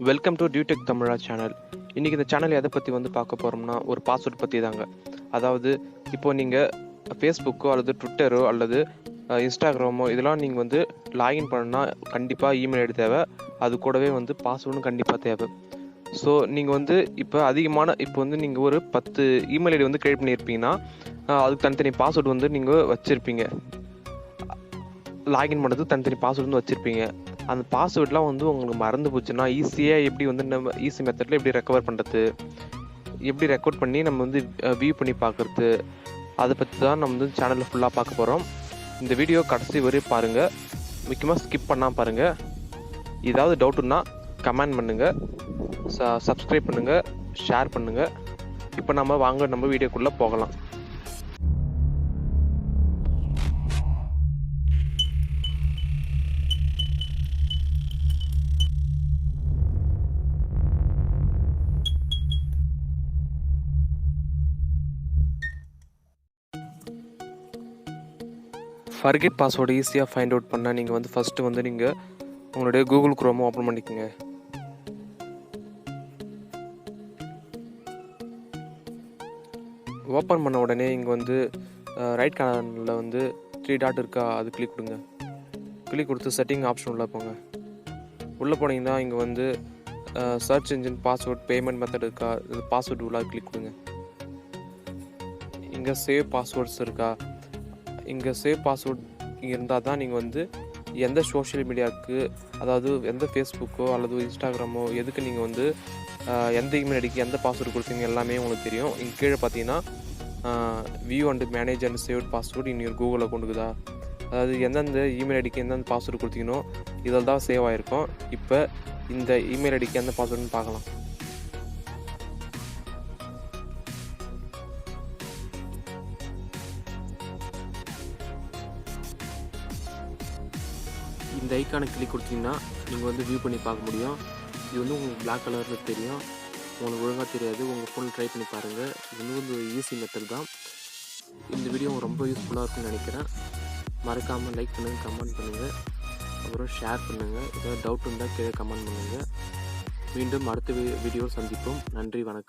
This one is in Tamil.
Welcome to டியூடெக் Tamizha channel. இன்றைக்கி இந்த சேனல் எதை பற்றி பார்க்க போகிறோம்னா, ஒரு பாஸ்வேர்ட் பற்றி தாங்க. அதாவது இப்போது நீங்கள் ஃபேஸ்புக்கோ அல்லது ட்விட்டரோ அல்லது இன்ஸ்டாகிராமோ இதெல்லாம் நீங்கள் லாகின் பண்ணணும்னா கண்டிப்பாக இமெயில் ஐடி தேவை. அது கூடவே பாஸ்வேர்டும் கண்டிப்பாக தேவை. ஸோ நீங்கள் இப்போ அதிகமான நீங்கள் ஒரு 10 இமெயில் ஐடி க்ரியேட் பண்ணியிருப்பீங்கன்னா அதுக்கு தனித்தனி பாஸ்வேர்டு நீங்கள் வச்சுருப்பீங்க. லாகின் பண்ணுறது தனித்தனி பாஸ்வேர்டு வச்சுருப்பீங்க. அந்த பாஸ்வேர்ட்லாம் உங்களுக்கு மறந்து போச்சுன்னா ஈஸியாக எப்படி நம்ம ஈஸி மெத்தடில் எப்படி ரெக்கவர் பண்ணுறது, எப்படி ரெக்கார்ட் பண்ணி நம்ம வியூ பண்ணி பார்க்குறது, அதை பற்றி தான் நம்ம சேனலில் ஃபுல்லாக பார்க்க போகிறோம். இந்த வீடியோ கடைசி வரை பாருங்கள், முக்கியமாக ஸ்கிப் பண்ணாமல் பாருங்கள். ஏதாவது டவுட்டுன்னா கமெண்ட் பண்ணுங்கள், சப்ஸ்கிரைப் பண்ணுங்கள், ஷேர் பண்ணுங்கள். இப்போ நம்ம வீடியோக்குள்ளே போகலாம். ஃபர்கெட் பாஸ்வேர்டு ஈஸியாக ஃபைண்ட் அவுட் பண்ணால் நீங்கள் ஃபஸ்ட்டு நீங்கள் உங்களுடைய கூகுள் குரோமை ஓப்பன் பண்ணிக்கோங்க. ஓப்பன் பண்ண உடனே இங்கே ரைட் கார்னரில் 3 டாட் இருக்கா, அது கிளிக் கொடுங்க. கிளிக் கொடுத்து செட்டிங் ஆப்ஷன் உள்ளே போங்க. உள்ளே போனீங்கன்னா இங்கே search engine password payment method இருக்கா, இது பாஸ்வேர்டு உள்ள கிளிக் கொடுங்க. இங்கே சேவ் பாஸ்வேர்ட்ஸ் இருக்கா, இங்கே சேவ் பாஸ்வேர்ட் இருந்தால் தான் நீங்கள் எந்த சோஷியல் மீடியாவுக்கு, அதாவது எந்த ஃபேஸ்புக்கோ அல்லது இன்ஸ்டாகிராமோ எதுக்கு நீங்கள் எந்த இமெயில் ஐடிக்கு எந்த பாஸ்வேர்டு கொடுத்தீங்க எல்லாமே உங்களுக்கு தெரியும். இங்கே கீழே பார்த்தீங்கன்னா view and manage and save password இன்னொரு கூகுள் அக்கௌண்ட்டுக்கு தான், அதாவது எந்தெந்த இமெயில் ஐடிக்கு எந்தெந்த பாஸ்வேர்டு கொடுத்தீங்கன்னோ இதில் தான் சேவ் ஆகிருக்கும். இப்போ இந்த இமெயில் ஐடிக்கு எந்த பாஸ்வேர்டுன்னு பார்க்கலாம். இந்த ஐக்கானை கிளிக் கொடுத்தீங்கன்னா நீங்கள் வியூ பண்ணி பார்க்க முடியும். இது உங்களுக்கு பிளாக் கலரில் தெரியும், உங்களுக்கு ஒழுங்காக தெரியாது. உங்கள் ஃபோனில் ட்ரை பண்ணி பாருங்கள். இது ஈஸி மெத்தட் தான். இந்த வீடியோ ரொம்ப யூஸ்ஃபுல்லாக இருக்குன்னு நினைக்கிறேன். மறக்காமல் லைக் பண்ணுங்கள், கமெண்ட் பண்ணுங்கள், அப்புறம் ஷேர் பண்ணுங்கள். ஏதாவது டவுட் இருந்தால் கீழே கமெண்ட் பண்ணுங்கள். மீண்டும் அடுத்த வீடியோ சந்திப்போம். நன்றி, வணக்கம்.